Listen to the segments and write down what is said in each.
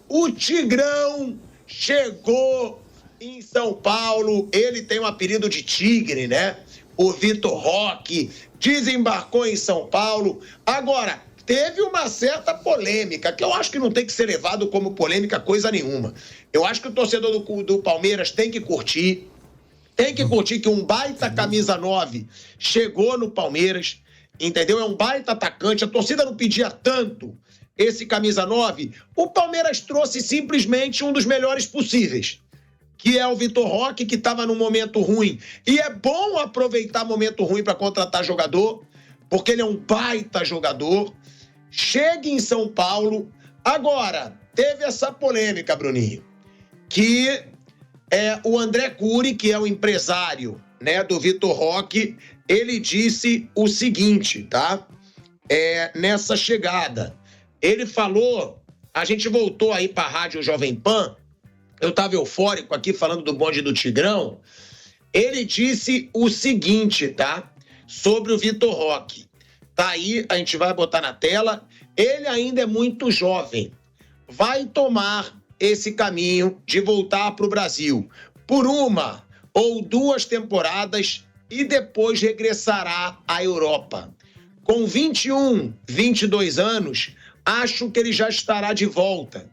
O Tigrão chegou em São Paulo, ele tem um apelido de Tigre, né? O Vitor Roque desembarcou em São Paulo. Agora, teve uma certa polêmica, que eu acho que não tem que ser levado como polêmica coisa nenhuma. Eu acho que o torcedor do Palmeiras tem que curtir que um baita camisa 9 chegou no Palmeiras, entendeu? É um baita atacante, a torcida não pedia tanto esse camisa 9. O Palmeiras trouxe simplesmente um dos melhores possíveis, que é o Vitor Roque, que estava num momento ruim. E é bom aproveitar momento ruim para contratar jogador, porque ele é um baita jogador. Chega em São Paulo. Agora, teve essa polêmica, Bruninho, que o André Cury, que é o empresário, né, do Vitor Roque, ele disse o seguinte, tá? Nessa chegada. Ele falou, a gente voltou aí para a Rádio Jovem Pan, eu estava eufórico aqui falando do bonde do Tigrão. Ele disse o seguinte, tá? Sobre o Vitor Roque. Tá aí, a gente vai botar na tela. Ele ainda é muito jovem. Vai tomar esse caminho de voltar para o Brasil por 1 ou 2 temporadas e depois regressará à Europa. Com 21, 22 anos, acho que ele já estará de volta.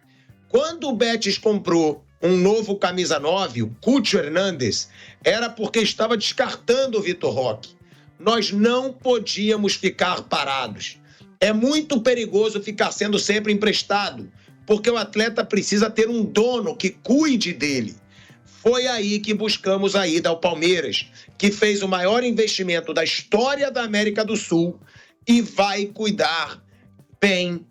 Quando o Betis comprou um novo camisa 9, o Cucho Hernandes, era porque estava descartando o Vitor Roque. Nós não podíamos ficar parados. É muito perigoso ficar sendo sempre emprestado, porque o atleta precisa ter um dono que cuide dele. Foi aí que buscamos a ida ao Palmeiras, que fez o maior investimento da história da América do Sul e vai cuidar bem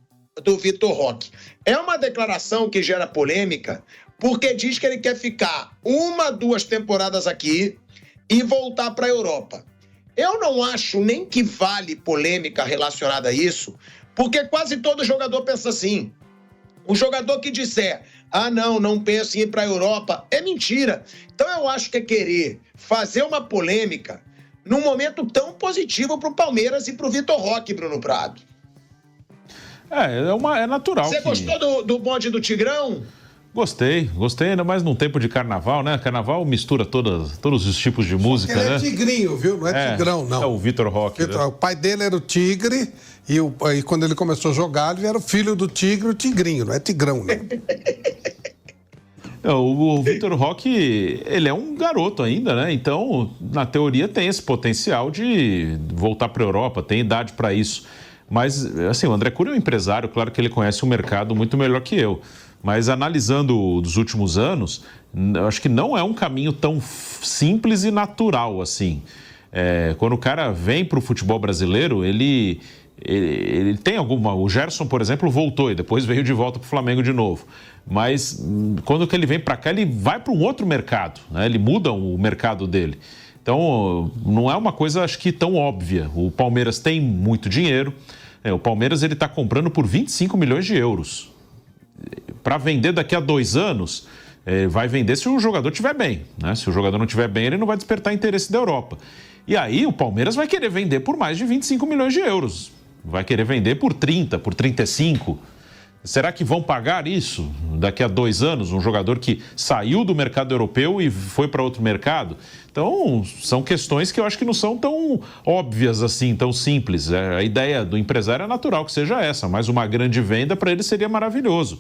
do Vitor Roque. É uma declaração que gera polêmica, porque diz que ele quer ficar 1, 2 temporadas aqui e voltar para a Europa. Eu não acho nem que vale polêmica relacionada a isso, porque quase todo jogador pensa assim. O jogador que disser, não penso em ir para a Europa, é mentira. Então eu acho que é querer fazer uma polêmica num momento tão positivo para o Palmeiras e para o Vitor Roque, Bruno Prado. É natural. Você gostou do bonde do Tigrão? Gostei, ainda mais num tempo de carnaval, né? Carnaval mistura todos os tipos de música, né? Ele é tigrinho, viu? Não é Tigrão, não. É o Vitor Roque. Né? O pai dele era o Tigre e quando ele começou a jogar, ele era o filho do Tigre, o Tigrinho, não é Tigrão, não. O Vitor Roque, ele é um garoto ainda, né? Então, na teoria, tem esse potencial de voltar para a Europa, tem idade para isso. Mas, assim, o André Cury é um empresário, claro que ele conhece o mercado muito melhor que eu. Mas analisando dos últimos anos, eu acho que não é um caminho tão simples e natural assim. Quando o cara vem para o futebol brasileiro, ele tem alguma... O Gerson, por exemplo, voltou e depois veio de volta para o Flamengo de novo. Mas quando ele vem para cá, ele vai para um outro mercado, né? Ele muda o mercado dele. Então, não é uma coisa, acho que, tão óbvia. O Palmeiras tem muito dinheiro. O Palmeiras está comprando por 25 milhões de euros. Para vender daqui a 2 anos, vai vender se o jogador estiver bem, né? Se o jogador não estiver bem, ele não vai despertar interesse da Europa. E aí o Palmeiras vai querer vender por mais de 25 milhões de euros. Vai querer vender por 30, por 35. Será que vão pagar isso daqui a 2 anos? Um jogador que saiu do mercado europeu e foi para outro mercado? Então, são questões que eu acho que não são tão óbvias assim, tão simples. A ideia do empresário é natural que seja essa, mas uma grande venda para ele seria maravilhoso.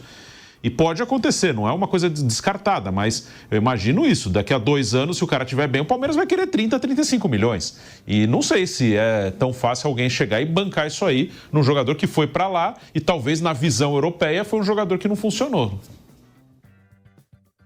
E pode acontecer, não é uma coisa descartada, mas eu imagino isso. Daqui a 2 anos, se o cara estiver bem, o Palmeiras vai querer 30, 35 milhões. E não sei se é tão fácil alguém chegar e bancar isso aí num jogador que foi para lá e talvez na visão europeia foi um jogador que não funcionou.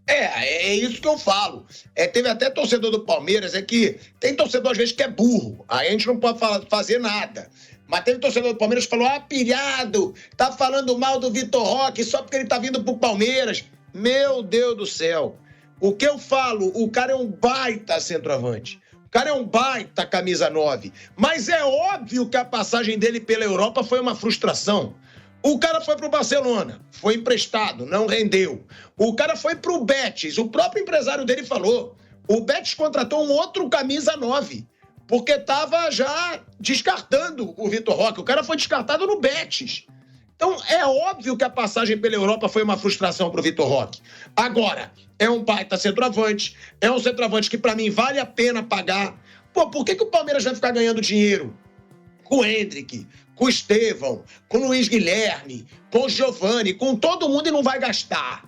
É isso que eu falo. Teve até torcedor do Palmeiras, que tem torcedor às vezes que é burro, aí a gente não pode fazer nada. Mas teve torcedor do Palmeiras que falou, pilhado, tá falando mal do Vitor Roque só porque ele tá vindo pro Palmeiras. Meu Deus do céu. O que eu falo, o cara é um baita centroavante. O cara é um baita camisa 9. Mas é óbvio que a passagem dele pela Europa foi uma frustração. O cara foi pro Barcelona, foi emprestado, não rendeu. O cara foi pro Betis, o próprio empresário dele falou. O Betis contratou um outro camisa 9, porque estava já descartando o Vitor Roque. O cara foi descartado no Betis. Então, é óbvio que a passagem pela Europa foi uma frustração para o Vitor Roque. Agora, é um baita centroavante, é um centroavante que, para mim, vale a pena pagar. Pô, por que o Palmeiras vai ficar ganhando dinheiro com o Hendrick, com o Estevão, com o Luiz Guilherme, com o Giovani, com todo mundo e não vai gastar?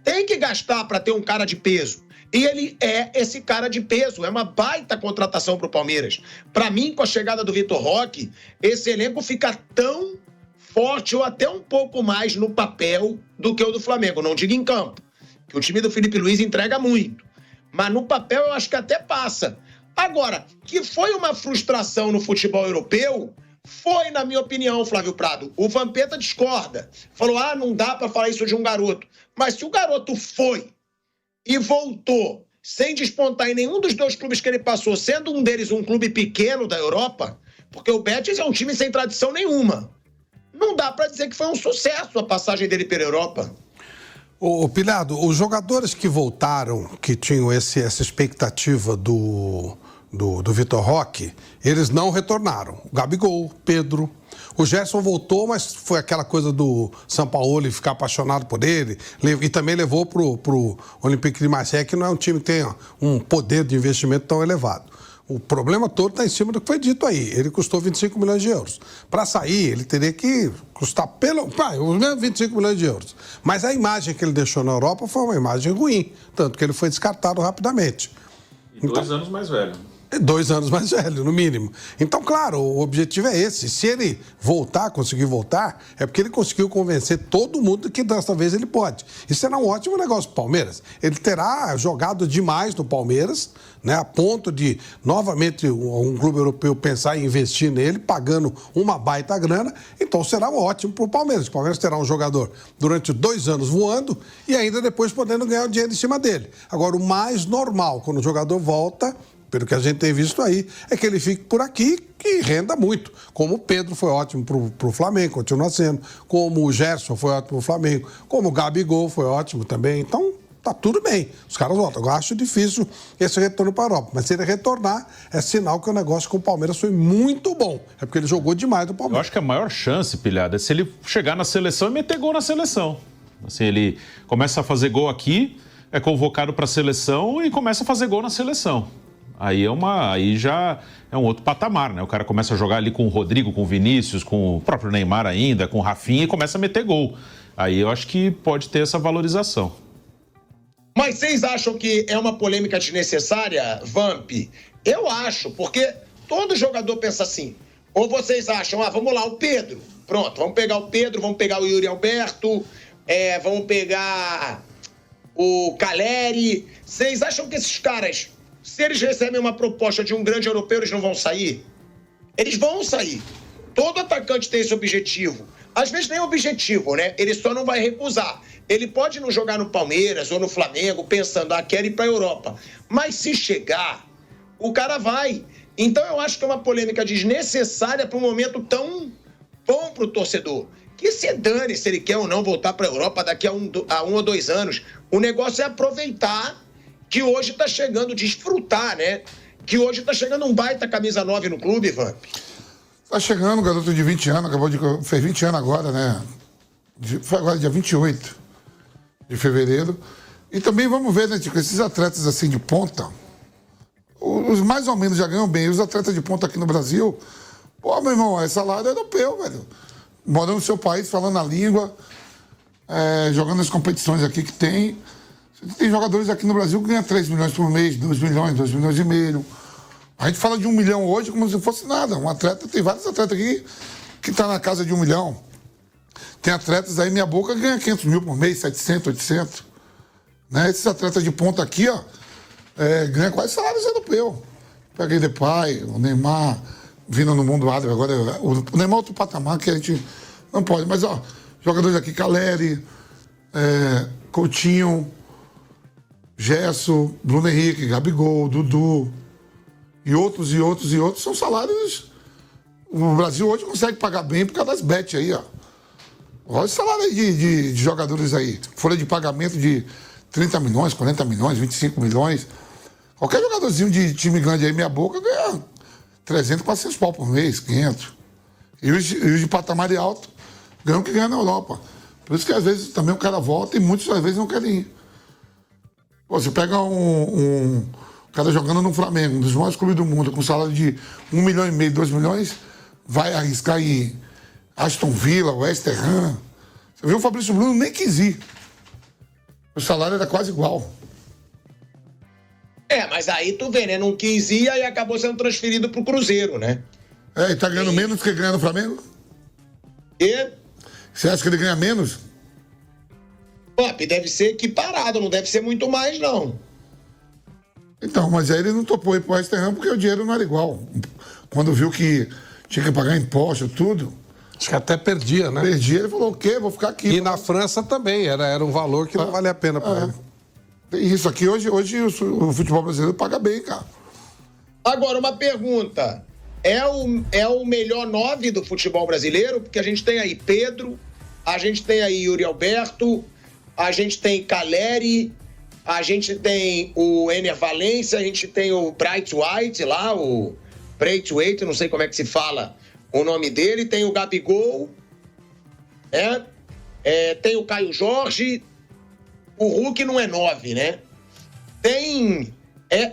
Tem que gastar para ter um cara de peso. E ele é esse cara de peso. É uma baita contratação para o Palmeiras. Para mim, com a chegada do Vitor Roque, esse elenco fica tão forte ou até um pouco mais no papel do que o do Flamengo. Não digo em campo, que o time do Felipe Luiz entrega muito. Mas no papel eu acho que até passa. Agora, que foi uma frustração no futebol europeu, foi, na minha opinião, Flávio Prado. O Vampeta discorda. Falou, não dá para falar isso de um garoto. Mas se o garoto foi e voltou sem despontar em nenhum dos dois clubes que ele passou, sendo um deles um clube pequeno da Europa, porque o Betis é um time sem tradição nenhuma, não dá para dizer que foi um sucesso a passagem dele pela Europa. Ô Pilhado, os jogadores que voltaram, que tinham essa expectativa do Vitor Roque, eles não retornaram. O Gabigol, Pedro. O Gerson voltou, mas foi aquela coisa do Sampaoli ficar apaixonado por ele, e também levou pro Olympique de Marseille, que não é um time que tem um poder de investimento tão elevado. O problema todo está em cima do que foi dito aí. Ele custou 25 milhões de euros. Para sair, ele teria que custar os mesmos 25 milhões de euros. Mas a imagem que ele deixou na Europa foi uma imagem ruim, tanto que ele foi descartado rapidamente. E 2 anos mais velho. 2 anos mais velho, no mínimo. Então, claro, o objetivo é esse. Se ele conseguir voltar, é porque ele conseguiu convencer todo mundo que dessa vez ele pode. Isso será um ótimo negócio para o Palmeiras. Ele terá jogado demais no Palmeiras, né, a ponto de, novamente, um clube europeu pensar em investir nele, pagando uma baita grana. Então, será ótimo para o Palmeiras. O Palmeiras terá um jogador durante 2 anos voando e ainda depois podendo ganhar o dinheiro em cima dele. Agora, o mais normal, quando o jogador volta, pelo que a gente tem visto aí, é que ele fique por aqui e renda muito. Como o Pedro foi ótimo para o Flamengo, continua sendo. Como o Gerson foi ótimo para o Flamengo. Como o Gabigol foi ótimo também. Então, tá tudo bem. Os caras voltam. Eu acho difícil esse retorno para a Europa. Mas se ele retornar, é sinal que o negócio com o Palmeiras foi muito bom. É porque ele jogou demais no Palmeiras. Eu acho que a maior chance, Pilhada, é se ele chegar na seleção e meter gol na seleção. Assim, ele começa a fazer gol aqui, é convocado para a seleção e começa a fazer gol na seleção. Aí já é um outro patamar, né? O cara começa a jogar ali com o Rodrigo, com o Vinícius, com o próprio Neymar ainda, com o Rafinha e começa a meter gol. Aí eu acho que pode ter essa valorização. Mas vocês acham que é uma polêmica desnecessária, Vamp? Eu acho, porque todo jogador pensa assim. Ou vocês acham, vamos lá, o Pedro. Pronto, vamos pegar o Pedro, vamos pegar o Yuri Alberto, vamos pegar o Caleri. Vocês acham que esses caras, se eles recebem uma proposta de um grande europeu, eles não vão sair? Eles vão sair. Todo atacante tem esse objetivo. Às vezes nem objetivo, né? Ele só não vai recusar. Ele pode não jogar no Palmeiras ou no Flamengo pensando, quero ir para a Europa. Mas se chegar, o cara vai. Então eu acho que é uma polêmica desnecessária para um momento tão bom para o torcedor. Que se dane se ele quer ou não voltar para a Europa daqui a 1 ou 2 anos. O negócio é aproveitar que hoje está chegando, desfrutar, né? Que hoje está chegando um baita camisa 9 no clube, Vamp. Tá chegando um garoto de 20 anos, fez 20 anos agora, né? Foi agora dia 28 de fevereiro. E também vamos ver, né, Tico, esses atletas assim de ponta, os mais ou menos já ganham bem. Os atletas de ponta aqui no Brasil, pô, meu irmão, é salário europeu, velho. Morando no seu país, falando a língua, jogando as competições aqui que tem. Tem jogadores aqui no Brasil que ganham 3 milhões por mês, 2 milhões, 2 milhões e meio. A gente fala de 1 milhão hoje como se fosse nada. Um atleta, tem vários atletas aqui que estão na casa de 1 milhão. Tem atletas aí, minha boca, que ganha 500 mil por mês, 700, 800. Né? Esses atletas de ponta aqui, ganham quase salários europeus. Peguei Depay, o Neymar, vindo no mundo árabe agora. O Neymar é outro patamar que a gente não pode. Mas, jogadores aqui, Caleri, Coutinho, Gerson, Bruno Henrique, Gabigol, Dudu e outros, são salários. O Brasil hoje consegue pagar bem por causa das bets aí, ó. Olha o salário aí de jogadores aí. Folha de pagamento de 30 milhões, 40 milhões, 25 milhões. Qualquer jogadorzinho de time grande aí, minha boca, ganha 300, 400 pau por mês, 500. E os de patamar alto ganham o que ganha na Europa. Por isso que às vezes também o cara volta e muitos às vezes não querem ir. Pô, você pega um cara jogando no Flamengo, um dos maiores clubes do mundo, com salário de 1,5 milhão, 2 milhões, vai arriscar em Aston Villa, West Ham. Você viu, o Fabrício Bruno nem quis ir. O salário era quase igual. Mas aí tu vê, né? Não quis ir e acabou sendo transferido pro Cruzeiro, né? E tá ganhando menos que ganha no Flamengo? E, Você acha que ele ganha menos? Pop, deve ser equiparado, não deve ser muito mais, não. Então, mas aí ele não topou ir pro West Ham porque o dinheiro não era igual. Quando viu que tinha que pagar imposto, tudo, Acho que até perdia, né? perdia, ele falou, o quê? Vou ficar aqui. E na França também, era um valor que não valia a pena para ele. Isso aqui, hoje o futebol brasileiro paga bem, cara. Agora, uma pergunta. É o melhor 9 do futebol brasileiro? Porque a gente tem aí Pedro, a gente tem aí Yuri Alberto, a gente tem Caleri, a gente tem o Ener Valencia, a gente tem o Bright White lá, o Bright White, não sei como é que se fala o nome dele, tem o Gabigol, né? Tem o Caio Jorge, o Hulk não é 9, né?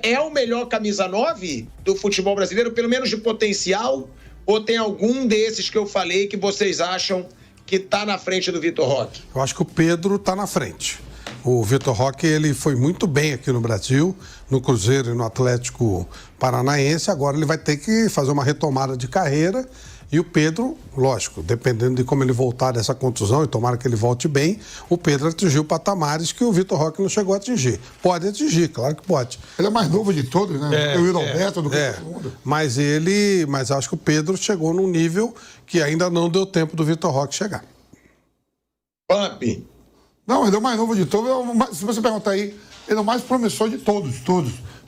É o melhor camisa 9 do futebol brasileiro, pelo menos de potencial, ou tem algum desses que eu falei que vocês acham que tá na frente do Vitor Roque? Eu acho que o Pedro tá na frente. O Vitor Roque, ele foi muito bem aqui no Brasil, no Cruzeiro e no Atlético Paranaense. Agora ele vai ter que fazer uma retomada de carreira. E o Pedro, lógico, dependendo de como ele voltar dessa contusão, e tomara que ele volte bem, o Pedro atingiu patamares que o Vitor Roque não chegou a atingir. Pode atingir, claro que pode. Ele é mais novo de todos, né? O Yuri Alberto do que todo mundo. Mas acho que o Pedro chegou num nível que ainda não deu tempo do Vitor Roque chegar. Pump. Não, ele é o mais novo de todos. Se você perguntar aí, ele é o mais promissor de todos.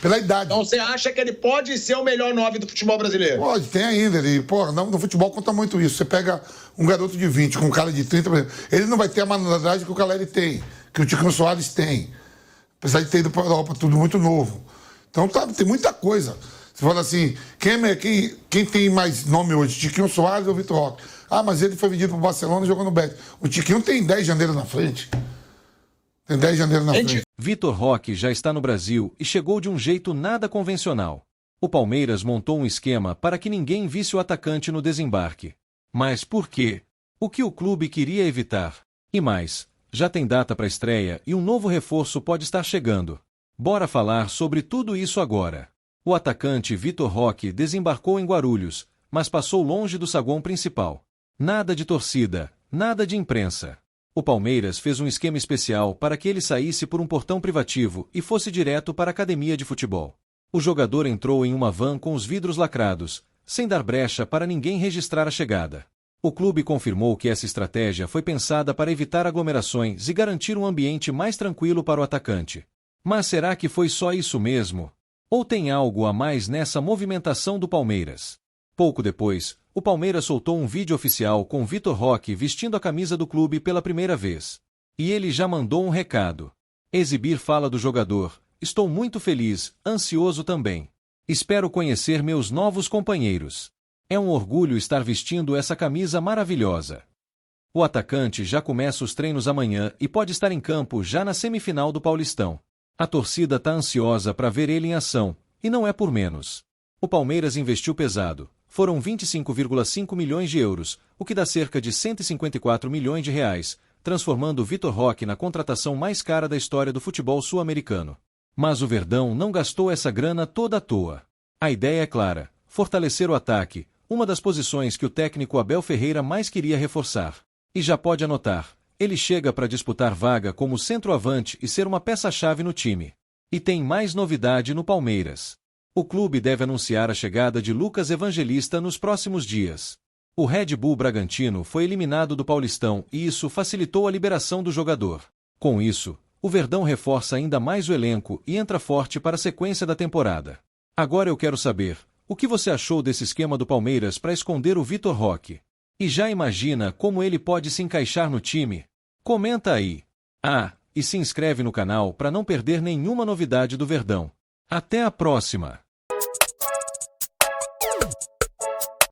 Pela idade. Então você acha que ele pode ser o melhor 9 do futebol brasileiro? Pode, tem ainda. No futebol conta muito isso. Você pega um garoto de 20 com um cara de 30, por exemplo, ele não vai ter a malandragem que o Caleri tem, que o Tiquinho Soares tem. Apesar de ter ido para a Europa, tudo muito novo. Então, tem muita coisa. Você fala assim, quem tem mais nome hoje? Tiquinho Soares ou Vitor Roque? Ah, mas ele foi vendido para o Barcelona e jogou no Betis. O Tiquinho tem 10 de janeiro na frente. Tem 10 de janeiro na frente. Vitor Roque já está no Brasil e chegou de um jeito nada convencional. O Palmeiras montou um esquema para que ninguém visse o atacante no desembarque. Mas por quê? O que o clube queria evitar? E mais, já tem data para estreia e um novo reforço pode estar chegando. Bora falar sobre tudo isso agora. O atacante Vitor Roque desembarcou em Guarulhos, mas passou longe do saguão principal. Nada de torcida, nada de imprensa. O Palmeiras fez um esquema especial para que ele saísse por um portão privativo e fosse direto para a academia de futebol. O jogador entrou em uma van com os vidros lacrados, sem dar brecha para ninguém registrar a chegada. O clube confirmou que essa estratégia foi pensada para evitar aglomerações e garantir um ambiente mais tranquilo para o atacante. Mas será que foi só isso mesmo? Ou tem algo a mais nessa movimentação do Palmeiras? Pouco depois, o Palmeiras soltou um vídeo oficial com Vitor Roque vestindo a camisa do clube pela primeira vez. E ele já mandou um recado. Exibir fala do jogador: estou muito feliz, ansioso também. Espero conhecer meus novos companheiros. É um orgulho estar vestindo essa camisa maravilhosa. O atacante já começa os treinos amanhã e pode estar em campo já na semifinal do Paulistão. A torcida está ansiosa para ver ele em ação, e não é por menos. O Palmeiras investiu pesado. Foram 25,5 milhões de euros, o que dá cerca de 154 milhões de reais, transformando Vitor Roque na contratação mais cara da história do futebol sul-americano. Mas o Verdão não gastou essa grana toda à toa. A ideia é clara: fortalecer o ataque, uma das posições que o técnico Abel Ferreira mais queria reforçar. E já pode anotar, ele chega para disputar vaga como centroavante e ser uma peça-chave no time. E tem mais novidade no Palmeiras. O clube deve anunciar a chegada de Lucas Evangelista nos próximos dias. O Red Bull Bragantino foi eliminado do Paulistão e isso facilitou a liberação do jogador. Com isso, o Verdão reforça ainda mais o elenco e entra forte para a sequência da temporada. Agora eu quero saber, o que você achou desse esquema do Palmeiras para esconder o Vitor Roque? E já imagina como ele pode se encaixar no time? Comenta aí. E se inscreve no canal para não perder nenhuma novidade do Verdão. Até a próxima!